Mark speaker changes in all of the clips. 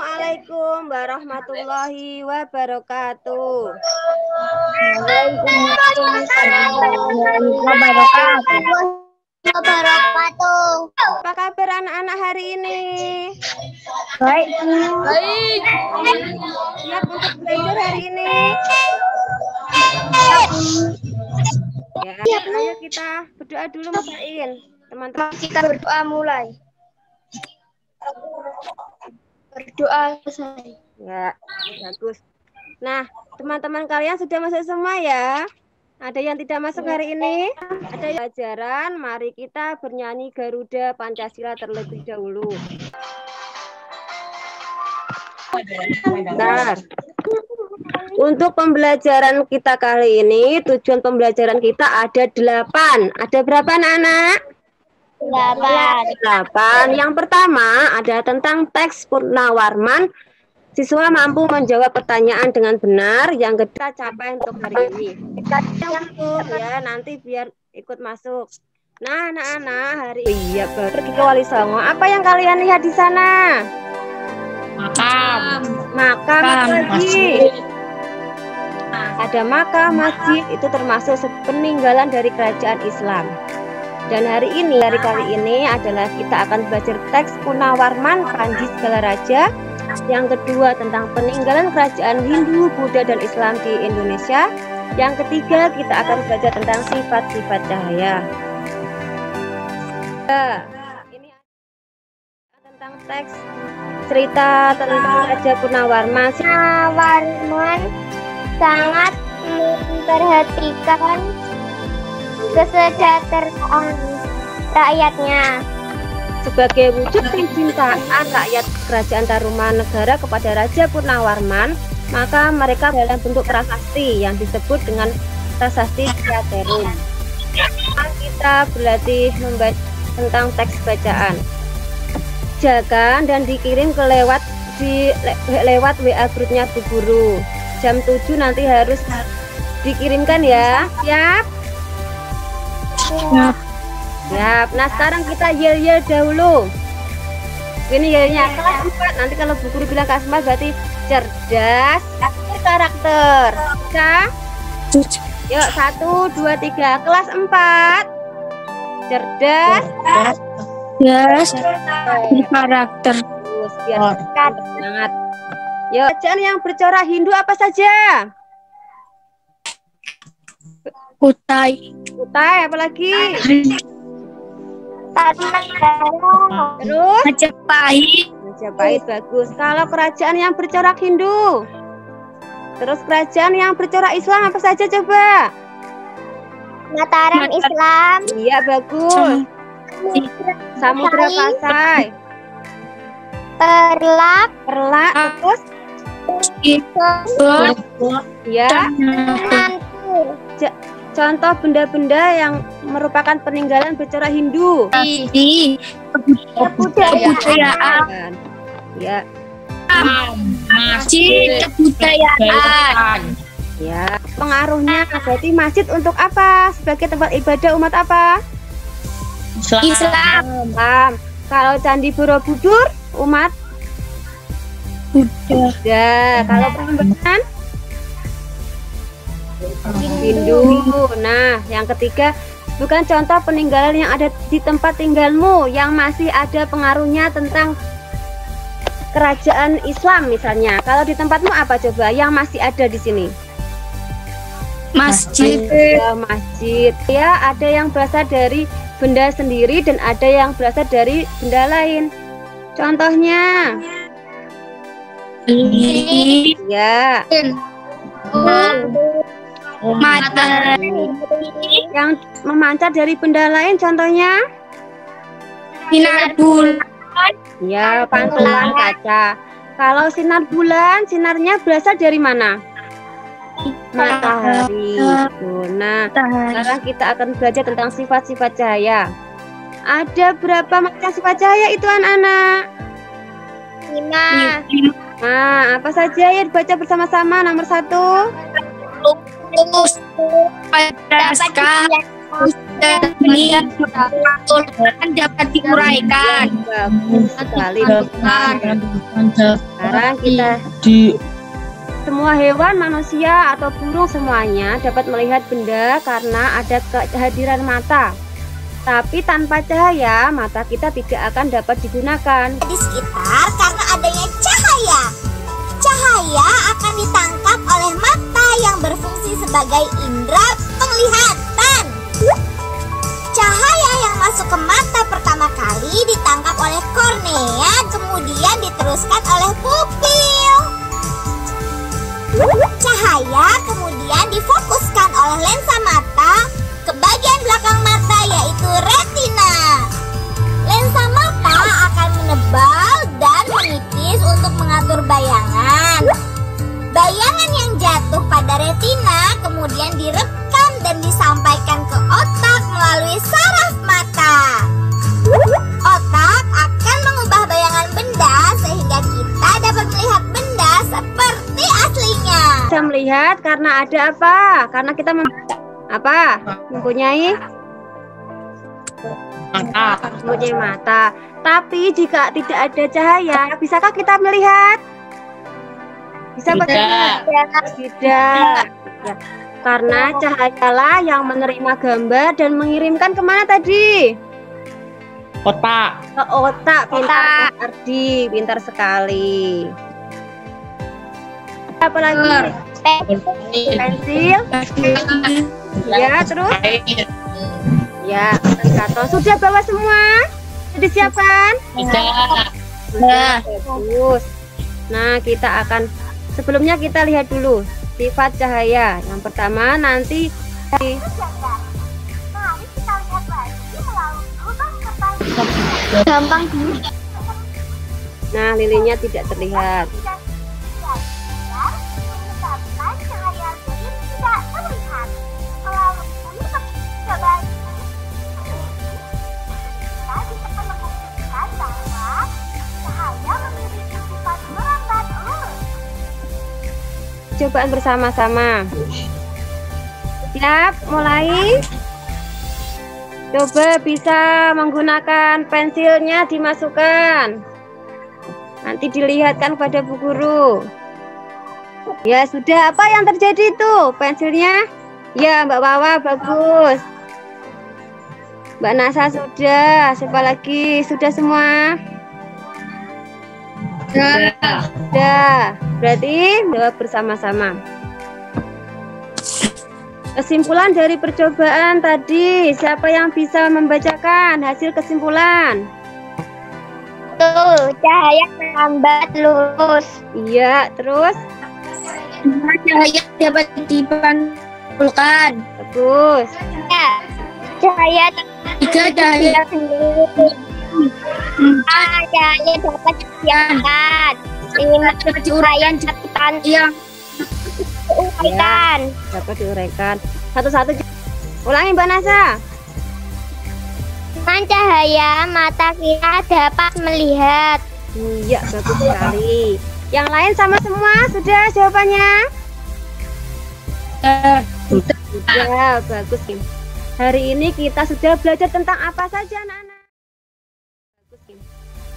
Speaker 1: Assalamualaikum warahmatullahi wabarakatuh.
Speaker 2: Waalaikumsalam warahmatullahi wabarakatuh.
Speaker 1: Apa kabar anak-anak hari ini?
Speaker 2: Baik.
Speaker 1: Siap untuk belajar hari ini? Ya, ayo kita berdoa dulu Musain. Teman-teman
Speaker 2: Kita berdoa mulai. Berdoa selesai.
Speaker 1: ya, bagus. Nah, teman-teman kalian sudah masuk semua ya? Ada yang tidak masuk hari ini? Ada yang pelajaran, mari kita bernyanyi Garuda Pancasila terlebih dahulu. Bentar. Untuk pembelajaran kita kali ini, tujuan pembelajaran kita ada 8. Ada berapa anak-anak? 8. Yang pertama ada tentang teks Purnawarman. Siswa mampu menjawab pertanyaan dengan benar. Yang kedua capai untuk hari ini. Masuk ya, nanti biar ikut masuk. Nah, anak-anak hari ini pergi ke Wali Songo. Apa yang kalian lihat di sana? Makam lagi. Ada makam, masjid, itu termasuk peninggalan dari kerajaan Islam. Dan hari kali ini adalah kita akan belajar teks Purnawarman Panji Segala Raja. Yang kedua tentang peninggalan kerajaan Hindu, Buddha, dan Islam di Indonesia. Yang ketiga kita akan belajar tentang sifat-sifat cahaya. Ini tentang teks cerita tentang Raja Purnawarman.
Speaker 2: Purnawarman sangat memperhatikan kesejahteraan rakyatnya.
Speaker 1: Sebagai wujud kecintaan rakyat kerajaan Tarumanegara kepada Raja Purnawarman, maka mereka dalam bentuk prasasti yang disebut dengan prasasti Teaterum. Kita berlatih membaca tentang teks bacaan. Jaga dan dikirim ke lewat WA grupnya Bu Guru. Jam 7 nanti harus dikirimkan ya. Siap? Siap. Nah, sekarang kita yel-yel dahulu. Ini yelnya kelas 4. Nanti kalau Bu Guru bilang kelas 4 berarti cerdas, karakter. Bisa? Yuk, 1, 2, 3. Kelas 4. Cerdas.
Speaker 2: Karakter.
Speaker 1: Terus biar semangat. Yuk, bacaan yang bercorak Hindu apa saja?
Speaker 2: Kutai.
Speaker 1: Kutai, apalagi? Terus?
Speaker 2: Majapahit.
Speaker 1: Majapahit, bagus. Kalau kerajaan yang bercorak Hindu, terus kerajaan yang bercorak Islam apa saja coba?
Speaker 2: Mataram Islam.
Speaker 1: Iya, bagus. Samudra Pasai.
Speaker 2: Perlak.
Speaker 1: Terus? Ya. Contoh benda-benda yang merupakan peninggalan bercorak Hindu.
Speaker 2: Kebudayaan.
Speaker 1: Ya.
Speaker 2: Masjid kebudayaan.
Speaker 1: Ya. Pengaruhnya berarti masjid untuk apa? Sebagai tempat ibadah umat apa?
Speaker 2: Islam.
Speaker 1: Kalau Candi Borobudur umat Buddha. Kalau Prambanan Hindu. Nah, yang ketiga, bukan contoh peninggalan yang ada di tempat tinggalmu yang masih ada pengaruhnya tentang kerajaan Islam misalnya. Kalau di tempatmu apa coba yang masih ada di sini?
Speaker 2: Masjid.
Speaker 1: Ya, masjid. Ya, ada yang berasal dari benda sendiri dan ada yang berasal dari benda lain. Contohnya? Ya.
Speaker 2: Matahari
Speaker 1: yang memancar dari benda lain contohnya
Speaker 2: sinar bulan.
Speaker 1: Ya, pantulan kaca. Kalau sinar bulan, sinarnya berasal dari mana? Matahari. Nah, sekarang kita akan belajar tentang sifat-sifat cahaya. Ada berapa macam sifat cahaya itu anak-anak?
Speaker 2: 5.
Speaker 1: Nah, apa saja ya dibaca bersama-sama? Nomor 1.
Speaker 2: Lurus, Ini dapat diuraikan.
Speaker 1: Bagus sekali. Sekarang kita semua hewan, manusia atau burung semuanya dapat melihat benda karena ada kehadiran mata. Tapi tanpa cahaya, mata kita tidak akan dapat digunakan.
Speaker 3: Di sekitar karena adanya cahaya. Cahaya akan ditangkap oleh mata yang berfungsi sebagai indera penglihatan. Cahaya yang masuk ke mata pertama kali ditangkap oleh kornea, kemudian diteruskan oleh pupil. Cahaya kemudian difokuskan oleh lensa mata ke bagian belakang mata, yaitu retina. Lensa mata akan menebal dan menipis untuk mengatur bayangan. Bayangan yang jatuh pada retina kemudian direkam dan disampaikan ke otak melalui saraf mata. Otak akan mengubah bayangan benda sehingga kita dapat melihat benda seperti aslinya.
Speaker 1: Bisa melihat karena ada apa? Karena kita mempunyai mata. Tapi jika tidak ada cahaya, bisakah kita melihat? Bisa bagaimana? Tidak. Ya. Karena cahayalah yang menerima gambar dan mengirimkan kemana tadi?
Speaker 4: Otak.
Speaker 1: Ke otak. Pintar, Ardi. Pintar sekali. Apa lagi? Pensil. Ya, terus? Ya, karton. Sudah bawa semua? Sudah disiapkan? Sudah. Bagus. Nah, kita akan sebelumnya kita lihat dulu sifat cahaya. Yang pertama nanti
Speaker 3: Mari kita lihat lagi melalui lubang kertas.
Speaker 2: Gampang.
Speaker 1: nah lilinnya tidak terlihat.
Speaker 3: Menyebabkan cahaya lilin tidak terlihat. Melalui lubang coba kita bisa membuktikan bahwa cahaya memiliki sifat melambat lurus.
Speaker 1: Cobaan bersama-sama. Siap, mulai. Coba bisa menggunakan pensilnya dimasukkan. Nanti dilihatkan pada Bu Guru. Ya sudah, apa yang terjadi itu? Pensilnya? Ya Mbak Wawa, bagus. Mbak Nasa sudah. Siapa lagi? Sudah semua? Sudah. Berarti jawab bersama-sama. Kesimpulan dari percobaan tadi, siapa yang bisa membacakan hasil kesimpulan?
Speaker 2: Tuh, cahaya melambat lurus.
Speaker 1: Iya, terus?
Speaker 2: Cahaya dapat dipantulkan.
Speaker 1: Bagus.
Speaker 2: Ya, cahaya cahaya cahaya dapat diangkat. 5 dapat diuraian catatan yang diuraikan.
Speaker 1: Dapat diuraikan. Satu-satu. Ulangi Mbak Nasa.
Speaker 2: Dengan cahaya mata kita dapat melihat.
Speaker 1: Iya, bagus sekali. Yang lain sama semua? Sudah jawabannya? Sudah, bagus. Hari ini kita sudah belajar tentang apa saja, anak-anak?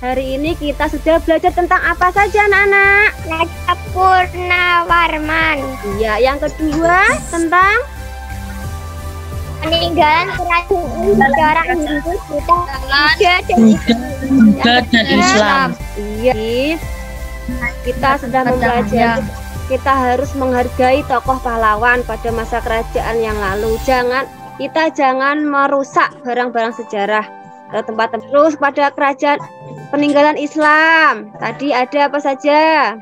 Speaker 1: Hari ini kita sudah belajar tentang apa saja, anak-anak?
Speaker 2: Raja Purnawarman.
Speaker 1: Iya, yang kedua tentang
Speaker 2: Peninggalan kerajaan sejarah Hindu Buddha
Speaker 4: dan Islam.
Speaker 1: Iya, kita sudah mempelajari. Kita harus menghargai tokoh pahlawan pada masa kerajaan yang lalu. Kita jangan merusak barang-barang sejarah atau tempat terus pada kerajaan peninggalan Islam. Tadi ada apa saja?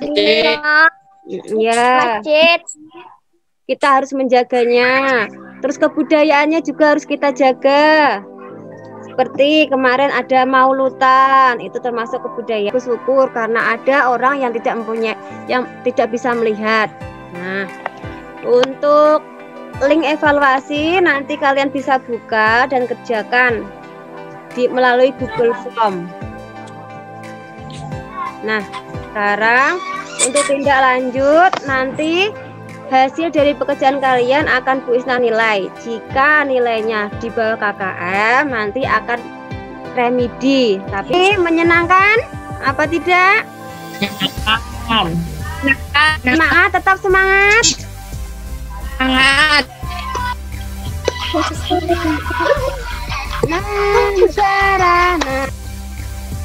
Speaker 1: Ya.
Speaker 2: Masjid.
Speaker 1: Kita harus menjaganya. Terus kebudayaannya juga harus kita jaga. Seperti kemarin ada maulutan, itu termasuk kebudayaan. Bersyukur karena ada orang yang tidak bisa melihat. Nah, untuk link evaluasi nanti kalian bisa buka dan kerjakan melalui Google Form. Nah, sekarang untuk tindak lanjut nanti Hasil dari pekerjaan kalian akan Bu Isna nilai. Jika nilainya di bawah KKM, nanti akan remedi. Tapi menyenangkan? Apa tidak?
Speaker 4: Menyenangkan.
Speaker 1: Semangat, tetap semangat.
Speaker 2: Semangat.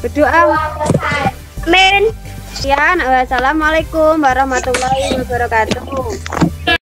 Speaker 1: Berdoa.
Speaker 2: Amin.
Speaker 1: Sekian. Wassalamualaikum warahmatullahi wabarakatuh.